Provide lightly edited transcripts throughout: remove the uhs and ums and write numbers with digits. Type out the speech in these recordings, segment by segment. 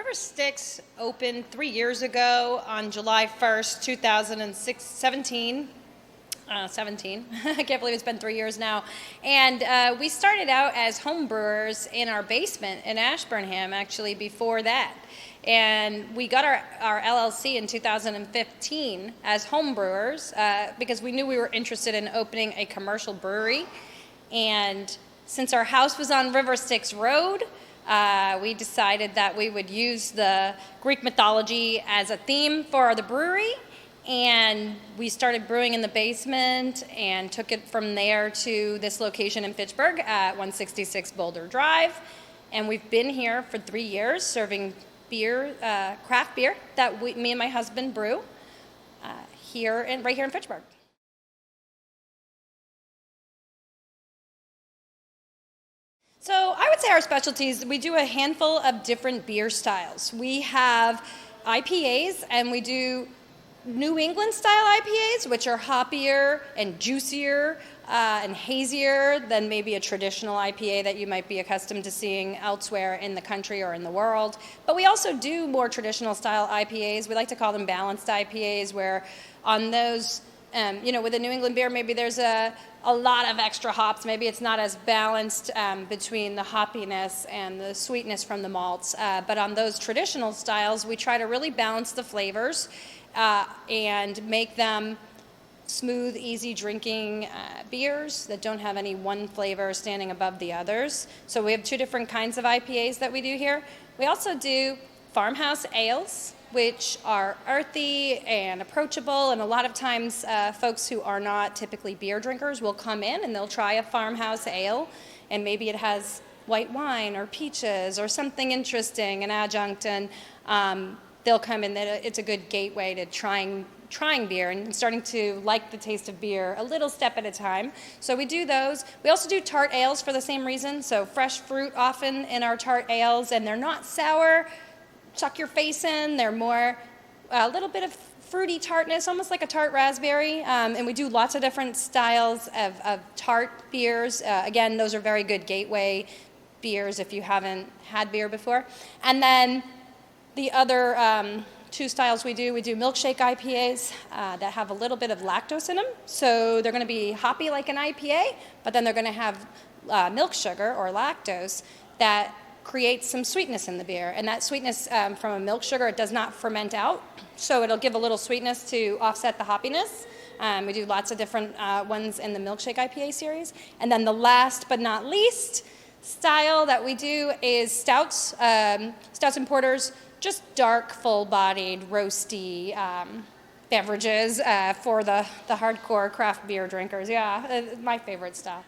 River Styx opened 3 years ago on July 1st, 2017. 17. I can't believe it's been 3 years now. And we started out as home brewers in our basement in Ashburnham, actually, before that. And we got our LLC in 2015 as home brewers because we knew we were interested in opening a commercial brewery. And since our house was on River Styx Road, we decided that we would use the Greek mythology as a theme for the brewery. And we started brewing in the basement and took it from there to this location in Fitchburg at 166 Boulder Drive. And we've been here for 3 years serving beer, craft beer that me and my husband brew right here in Fitchburg. So I would say our specialties, we do a handful of different beer styles. We have IPAs, and we do New England style IPAs, which are hoppier and juicier and hazier than maybe a traditional IPA that you might be accustomed to seeing elsewhere in the country or in the world. But we also do more traditional style IPAs. We like to call them balanced IPAs, where on those, with a New England beer, maybe there's a lot of extra hops. Maybe it's not as balanced between the hoppiness and the sweetness from the malts. But on those traditional styles, we try to really balance the flavors and make them smooth, easy drinking beers that don't have any one flavor standing above the others. So we have two different kinds of IPAs that we do here. We also do farmhouse ales, which are earthy and approachable, and a lot of times folks who are not typically beer drinkers will come in and they'll try a farmhouse ale, and maybe it has white wine or peaches or something interesting, an adjunct, and they'll come in. It's a good gateway to trying beer and starting to like the taste of beer a little step at a time. So we do those. We also do tart ales for the same reason. So fresh fruit often in our tart ales, and they're not sour, chuck your face in. They're more a little bit of fruity tartness, almost like a tart raspberry. And we do lots of different styles of tart beers. Again, those are very good gateway beers if you haven't had beer before. And then the other two styles we do milkshake IPAs that have a little bit of lactose in them. So they're going to be hoppy like an IPA, but then they're going to have milk sugar or lactose that creates some sweetness in the beer. And that sweetness from a milk sugar, it does not ferment out. So it'll give a little sweetness to offset the hoppiness. We do lots of different ones in the milkshake IPA series. And then the last but not least style that we do is stouts. Stouts and porters, just dark, full-bodied, roasty beverages for the hardcore craft beer drinkers. Yeah, my favorite stuff.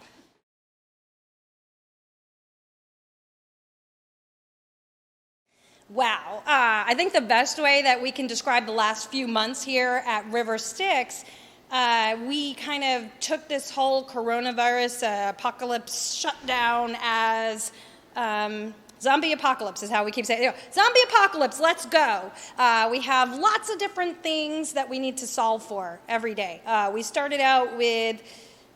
Wow. I think the best way that we can describe the last few months here at River Styx, we kind of took this whole coronavirus apocalypse shutdown as zombie apocalypse is how we keep saying it. Zombie apocalypse, let's go. We have lots of different things that we need to solve for every day. We started out with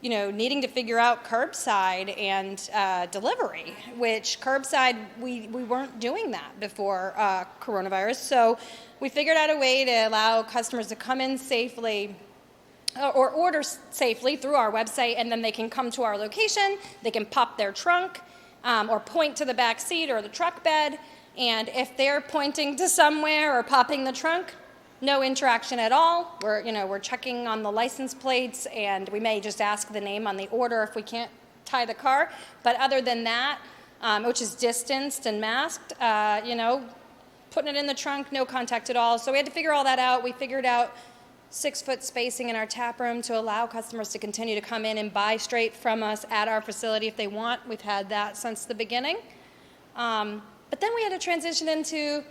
needing to figure out curbside and delivery, which curbside, we weren't doing that before coronavirus. So we figured out a way to allow customers to come in safely or order safely through our website, and then they can come to our location, they can pop their trunk or point to the back seat or the truck bed, and if they're pointing to somewhere or popping the trunk, no interaction at all. We're checking on the license plates, and we may just ask the name on the order if we can't tie the car. But other than that, which is distanced and masked, putting it in the trunk, no contact at all. So we had to figure all that out. We figured out 6-foot spacing in our tap room to allow customers to continue to come in and buy straight from us at our facility if they want. We've had that since the beginning. But then we had to transition into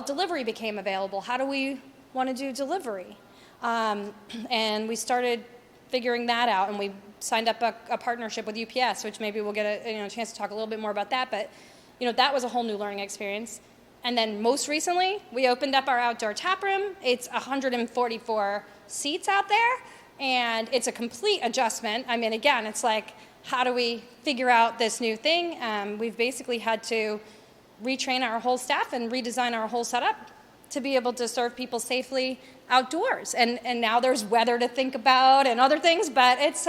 delivery became available. How do we want to do delivery? And we started figuring that out, and we signed up a partnership with UPS, which maybe we'll get a chance to talk a little bit more about that. But that was a whole new learning experience. And then most recently, we opened up our outdoor tap room. It's 144 seats out there, and it's a complete adjustment. I mean, again, it's like, how do we figure out this new thing? We've basically had to retrain our whole staff and redesign our whole setup to be able to serve people safely outdoors. And now there's weather to think about and other things, but it's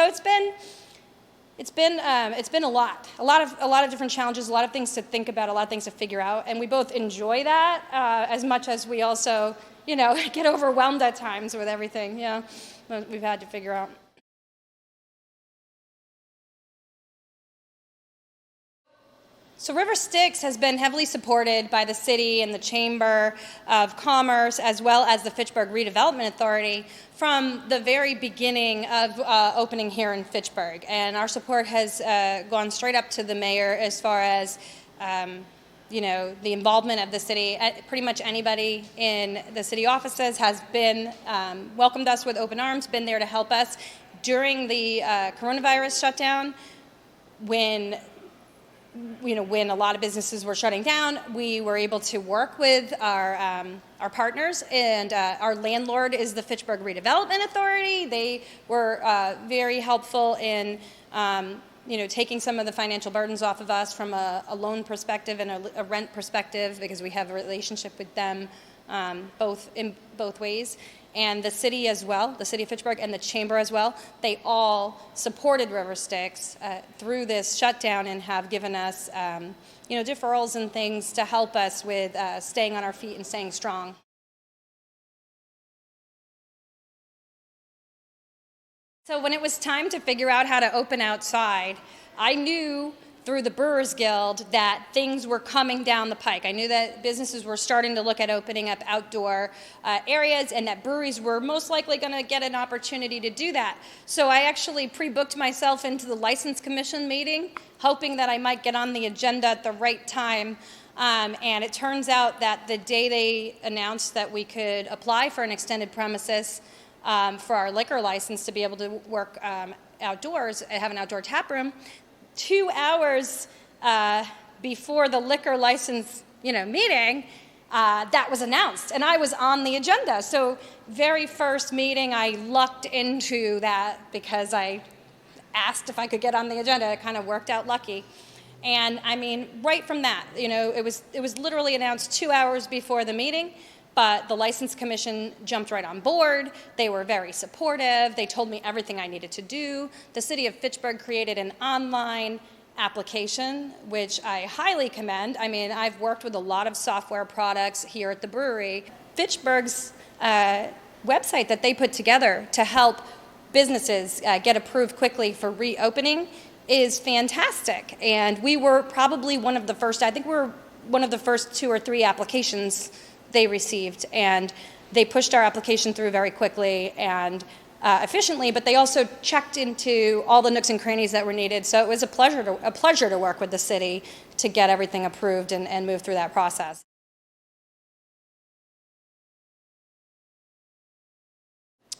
been a lot of different challenges, a lot of things to think about, a lot of things to figure out, and we both enjoy that as much as we also, get overwhelmed at times with everything. We've had to figure out. So River Styx has been heavily supported by the city and the Chamber of Commerce, as well as the Fitchburg Redevelopment Authority, from the very beginning of opening here in Fitchburg. And our support has gone straight up to the mayor as far as the involvement of the city. Pretty much anybody in the city offices has been welcomed us with open arms, been there to help us during the coronavirus shutdown. When a lot of businesses were shutting down, we were able to work with our partners, and our landlord is the Fitchburg Redevelopment Authority. They were very helpful in taking some of the financial burdens off of us from a loan perspective and a rent perspective, because we have a relationship with them both ways. And the city as well, the city of Fitchburg and the chamber as well, they all supported River Styx through this shutdown and have given us deferrals and things to help us with staying on our feet and staying strong. So when it was time to figure out how to open outside, I knew through the Brewers Guild that things were coming down the pike. I knew that businesses were starting to look at opening up outdoor areas, and that breweries were most likely going to get an opportunity to do that. So I actually pre-booked myself into the License Commission meeting, hoping that I might get on the agenda at the right time. And it turns out that the day they announced that we could apply for an extended premises for our liquor license to be able to work outdoors, have an outdoor tap room, 2 hours before the liquor license, meeting, that was announced, and I was on the agenda. So very first meeting, I lucked into that because I asked if I could get on the agenda. It kind of worked out lucky. And I mean, right from that, it was literally announced 2 hours before the meeting. But the License Commission jumped right on board. They were very supportive. They told me everything I needed to do. The city of Fitchburg created an online application, which I highly commend. I mean, I've worked with a lot of software products here at the brewery. Fitchburg's website that they put together to help businesses get approved quickly for reopening is fantastic. And we were probably one of the first, I think we were one of the first 2 or 3 applications they received, and they pushed our application through very quickly and efficiently, but they also checked into all the nooks and crannies that were needed. So it was a pleasure to work with the city to get everything approved and move through that process.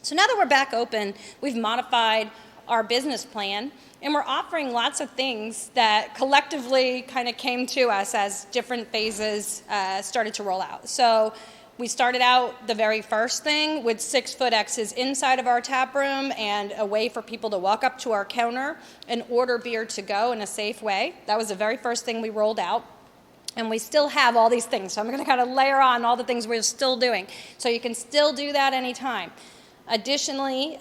So now that we're back open, we've modified our business plan, and we're offering lots of things that collectively kind of came to us as different phases started to roll out. So we started out the very first thing with 6-foot X's inside of our tap room and a way for people to walk up to our counter and order beer to go in a safe way. That was the very first thing we rolled out. And we still have all these things, so I'm going to kind of layer on all the things we're still doing. So you can still do that anytime. Additionally,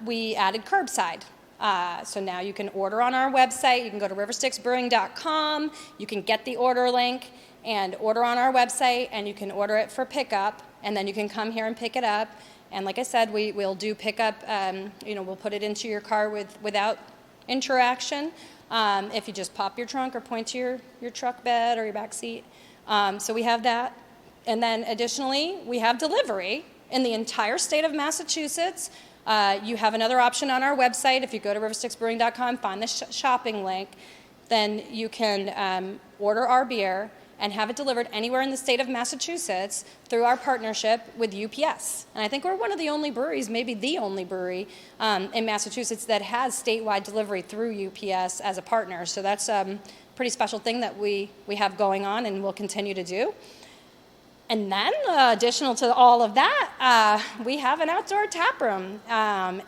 we added curbside. So now you can order on our website. You can go to riverstyxbrewing.com. You can get the order link and order on our website, and you can order it for pickup, and then you can come here and pick it up. And like I said, we'll do pickup. We'll put it into your car without interaction. If you just pop your trunk or point to your truck bed or your back seat. So we have that. And then additionally, we have delivery in the entire state of Massachusetts. You have another option on our website. If you go to riverstyxbrewing.com, find the shopping link, then you can order our beer and have it delivered anywhere in the state of Massachusetts through our partnership with UPS. And I think we're one of the only breweries, maybe the only brewery in Massachusetts that has statewide delivery through UPS as a partner. So that's a pretty special thing that we have going on and will continue to do. And then, additional to all of that, we have an outdoor tap room.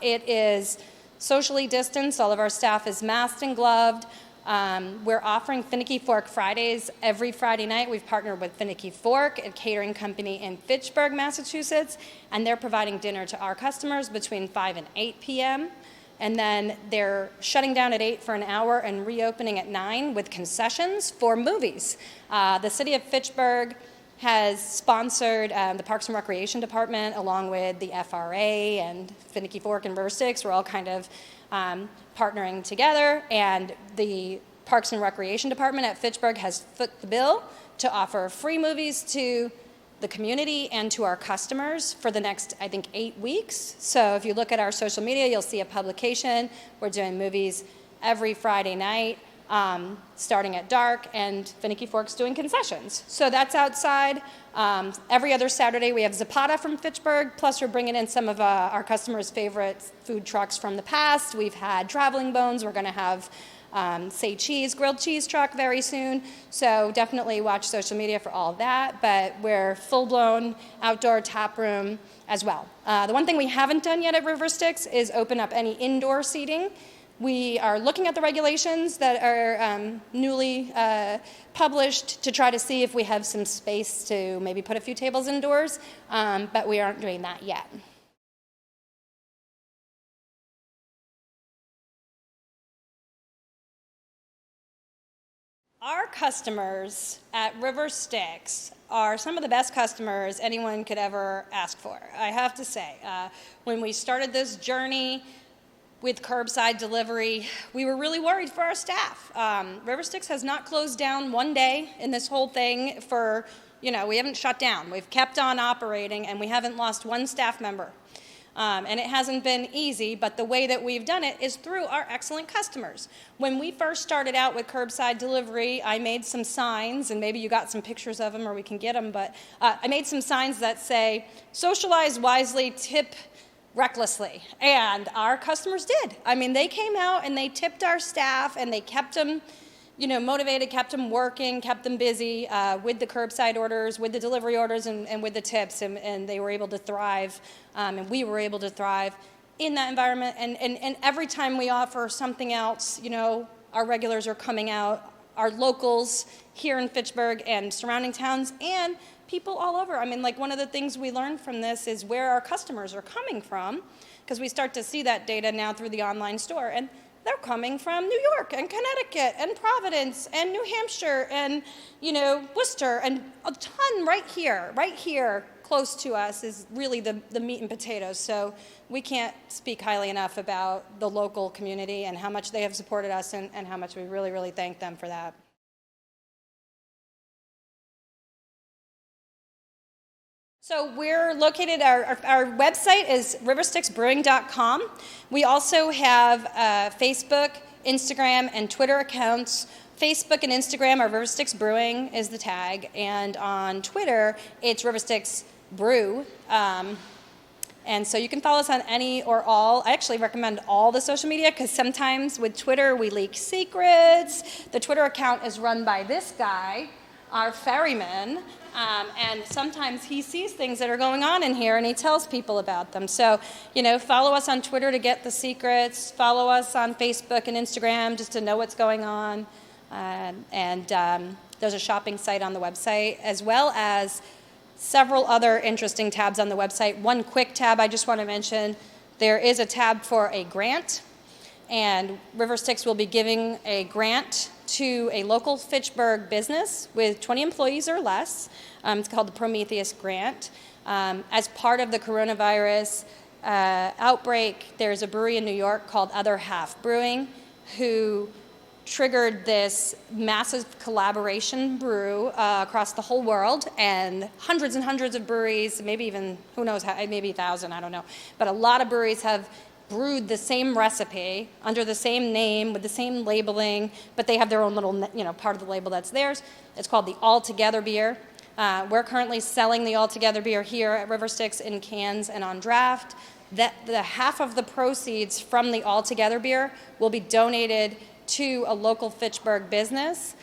It is socially distanced. All of our staff is masked and gloved. We're offering Finicky Fork Fridays every Friday night. We've partnered with Finicky Fork, a catering company in Fitchburg, Massachusetts, and they're providing dinner to our customers between 5 and 8 p.m. And then they're shutting down at 8 for an hour and reopening at 9 with concessions for movies. The city of Fitchburg has sponsored the Parks and Recreation Department along with the FRA and Finicky Fork and River Styx. We're all kind of partnering together, and the Parks and Recreation Department at Fitchburg has foot the bill to offer free movies to the community and to our customers for the next, I think, 8 weeks. So if you look at our social media, you'll see a publication. We're doing movies every Friday night, starting at dark, and Finicky Fork's doing concessions. So that's outside. Every other Saturday we have Zapata from Fitchburg, plus we're bringing in some of our customers' favorite food trucks from the past. We've had Traveling Bones. We're going to have Say Cheese, grilled cheese truck very soon. So definitely watch social media for all of that, but we're full-blown outdoor tap room as well. The one thing we haven't done yet at River Styx is open up any indoor seating. We are looking at the regulations that are newly published to try to see if we have some space to maybe put a few tables indoors, but we aren't doing that yet. Our customers at River Styx are some of the best customers anyone could ever ask for, I have to say. When we started this journey with curbside delivery, we were really worried for our staff. River Styx has not closed down one day in this whole thing for, we haven't shut down. We've kept on operating, and we haven't lost one staff member. And it hasn't been easy, but the way that we've done it is through our excellent customers. When we first started out with curbside delivery, I made some signs, and maybe you got some pictures of them or we can get them, but I made some signs that say, socialize wisely, tip recklessly. And our customers did. I mean, they came out and they tipped our staff, and they kept them motivated, kept them working, kept them busy with the curbside orders, with the delivery orders, and with the tips, and they were able to thrive, and we were able to thrive in that environment. And every time we offer something else, our regulars are coming out, our locals here in Fitchburg and surrounding towns, and people all over. I mean, like, one of the things we learned from this is where our customers are coming from, because we start to see that data now through the online store, and they're coming from New York and Connecticut and Providence and New Hampshire and, Worcester, and a ton right here close to us is really the meat and potatoes. So we can't speak highly enough about the local community and how much they have supported us, and how much we really, really thank them for that. So we're located, our website is riverstyxbrewing.com. We also have Facebook, Instagram, and Twitter accounts. Facebook and Instagram are River Styx Brewing is the tag, and on Twitter, it's River Styx Brew. And so you can follow us on any or all. I actually recommend all the social media, because sometimes with Twitter we leak secrets. The Twitter account is run by this guy, our ferryman. And sometimes he sees things that are going on in here, and he tells people about them. So, follow us on Twitter to get the secrets. Follow us on Facebook and Instagram just to know what's going on. There's a shopping site on the website, as well as several other interesting tabs on the website. One quick tab I just want to mention, there is a tab for a grant, and River Styx will be giving a grant to a local Fitchburg business with 20 employees or less. It's called the Prometheus Grant. As part of the coronavirus outbreak, there's a brewery in New York called Other Half Brewing who triggered this massive collaboration brew across the whole world, and hundreds of breweries, maybe even, who knows, maybe 1,000, I don't know, but a lot of breweries have brewed the same recipe under the same name with the same labeling, but they have their own little, part of the label that's theirs. It's called the All Together beer. We're currently selling the All Together beer here at River Styx in cans and on draft. The half of the proceeds from the All Together beer will be donated to a local Fitchburg business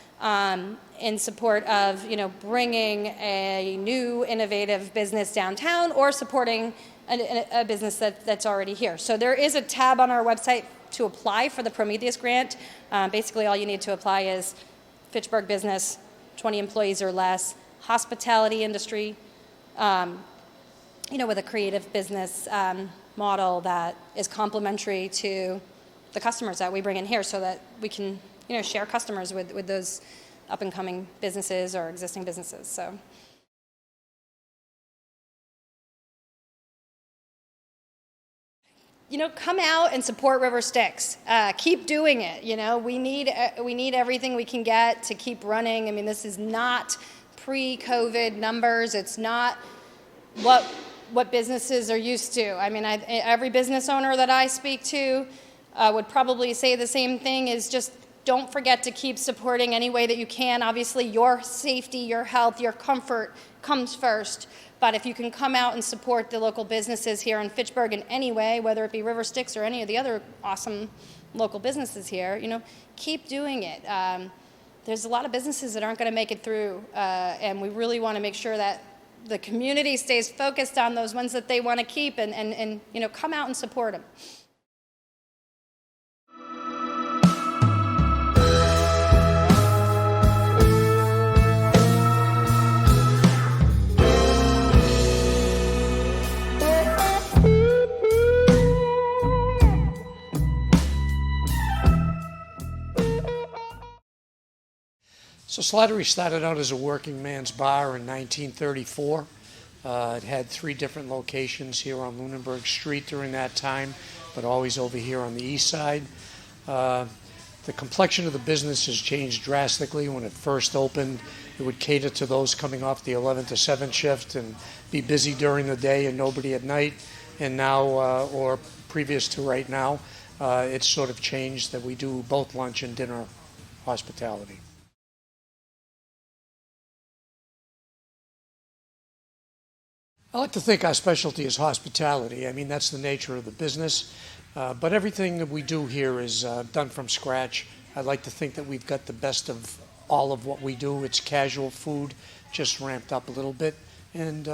in support of, bringing a new innovative business downtown, or supporting a business that's already here. So there is a tab on our website to apply for the Prometheus grant, basically all you need to apply is Fitchburg business, 20 employees or less, hospitality industry, with a creative business model that is complementary to the customers that we bring in here, so that we can, share customers with those up and coming businesses or existing businesses. So. Come out and support River Styx. Keep doing it. We need everything we can get to keep running. I mean, this is not pre-COVID numbers. It's not what businesses are used to. I mean, every business owner that I speak to would probably say the same thing, is just don't forget to keep supporting any way that you can. Obviously, your safety, your health, your comfort comes first. But if you can come out and support the local businesses here in Fitchburg in any way, whether it be River Styx or any of the other awesome local businesses here, keep doing it. There's a lot of businesses that aren't going to make it through, and we really want to make sure that the community stays focused on those ones that they want to keep, and come out and support them. So Slattery started out as a working man's bar in 1934. It had 3 different locations here on Lunenburg Street during that time, but always over here on the east side. The complexion of the business has changed drastically. When it first opened, it would cater to those coming off the 11 to 7 shift and be busy during the day and nobody at night. And now, or previous to right now, it's sort of changed that we do both lunch and dinner hospitality. I like to think our specialty is hospitality. I mean, that's the nature of the business. But everything that we do here is done from scratch. I like to think that we've got the best of all of what we do. It's casual food, just ramped up a little bit, and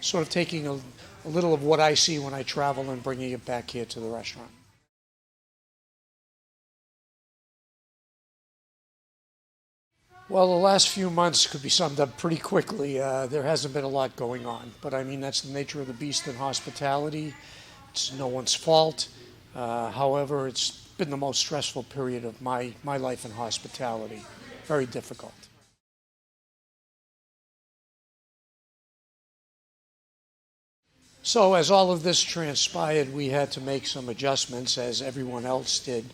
sort of taking a little of what I see when I travel and bringing it back here to the restaurant. Well, the last few months could be summed up pretty quickly. There hasn't been a lot going on, but I mean, that's the nature of the beast in hospitality. It's no one's fault. However, it's been the most stressful period of my life in hospitality. Very difficult. So as all of this transpired, we had to make some adjustments, as everyone else did.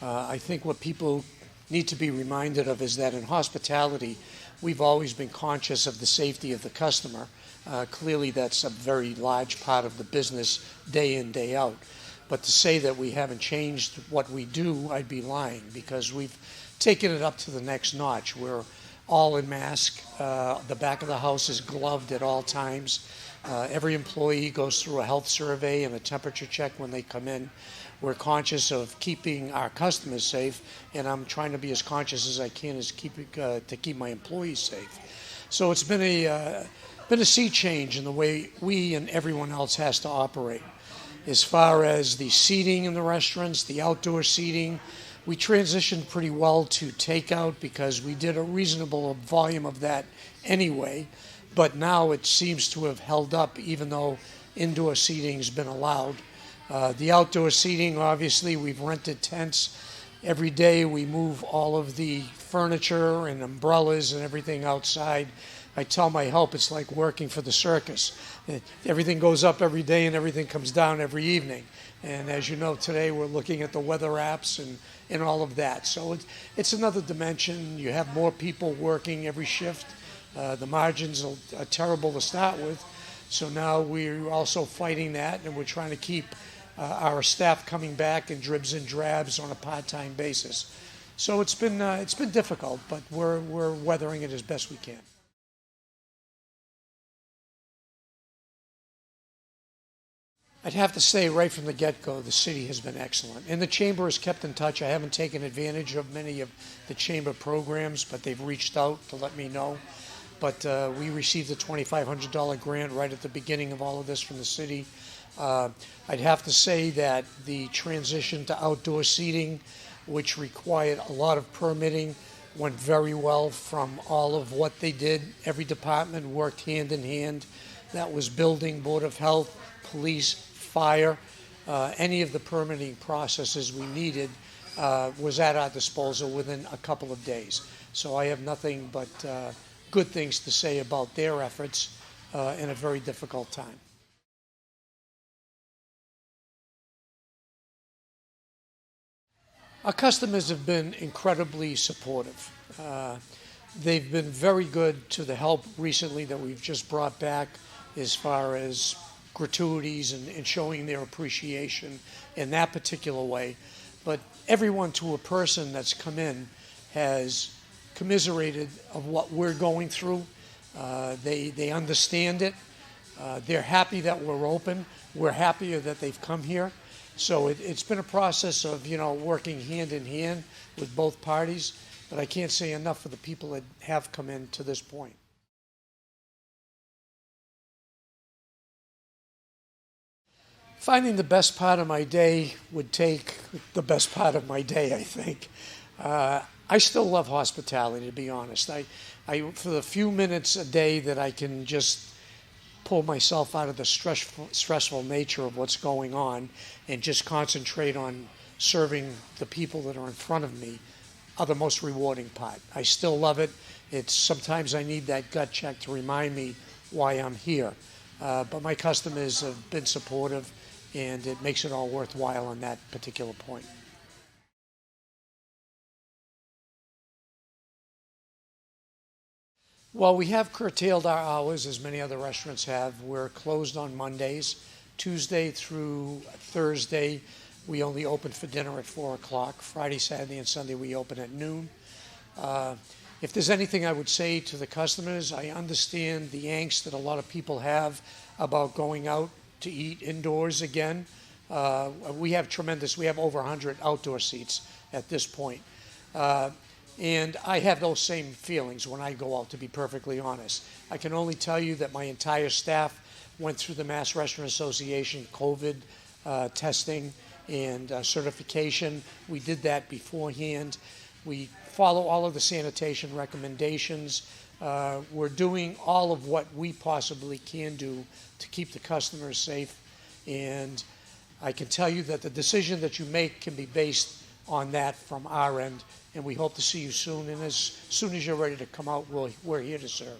I think what people need to be reminded of is that in hospitality, we've always been conscious of the safety of the customer. Clearly, that's a very large part of the business day in, day out. But to say that we haven't changed what we do, I'd be lying, because we've taken it up to the next notch. We're all in mask. The back of the house is gloved at all times. Every employee goes through a health survey and a temperature check when they come in. We're conscious of keeping our customers safe, and I'm trying to be as conscious as I can as to keep my employees safe. So it's been a sea change in the way we and everyone else has to operate. As far as the seating in the restaurants, the outdoor seating, we transitioned pretty well to takeout because we did a reasonable volume of that anyway. But now it seems to have held up, even though indoor seating has been allowed. The outdoor seating, obviously, we've rented tents. Every day we move all of the furniture and umbrellas and everything outside. I tell my help it's like working for the circus. Everything goes up every day and everything comes down every evening. And as you know, today we're looking at the weather apps and all of that. So it's another dimension. You have more people working every shift. The margins are terrible to start with. So now we're also fighting that, and we're trying to keep our staff coming back in dribs and drabs on a part-time basis. So it's been difficult, but we're weathering it as best we can. I'd have to say right from the get-go, the city has been excellent. And the Chamber has kept in touch. I haven't taken advantage of many of the Chamber programs, but they've reached out to let me know. But we received a $2,500 grant right at the beginning of all of this from the city. Uh, I'd have to say that the transition to outdoor seating, which required a lot of permitting, went very well from all of what they did. Every department worked hand in hand. That was building, Board of Health, police, fire. Any of the permitting processes we needed was at our disposal within a couple of days. So I have nothing but good things to say about their efforts in a very difficult time. Our customers have been incredibly supportive. They've been very good to the help recently that we've just brought back as far as gratuities and showing their appreciation in that particular way. But everyone to a person that's come in has commiserated of what we're going through. They understand it. They're happy that we're open. We're happier that they've come here. So it's been a process of, working hand in hand with both parties, but I can't say enough for the people that have come in to this point. Finding the best part of my day would take the best part of my day, I think. I still love hospitality, to be honest. For the few minutes a day that I can just pull myself out of the stressful nature of what's going on and just concentrate on serving the people that are in front of me are the most rewarding part. I still love it. Sometimes I need that gut check to remind me why I'm here. But my customers have been supportive, and it makes it all worthwhile on that particular point. Well, we have curtailed our hours, as many other restaurants have. We're closed on Mondays. Tuesday through Thursday, we only open for dinner at 4 o'clock. Friday, Saturday, and Sunday, we open at noon. If there's anything I would say to the customers, I understand the angst that a lot of people have about going out to eat indoors again. We have over 100 outdoor seats at this point. And I have those same feelings when I go out, to be perfectly honest. I can only tell you that my entire staff went through the Mass Restaurant Association COVID testing and certification. We did that beforehand. We follow all of the sanitation recommendations. We're doing all of what we possibly can do to keep the customers safe. And I can tell you that the decision that you make can be based on that from our end. And we hope to see you soon. And as soon as you're ready to come out, we're here to serve.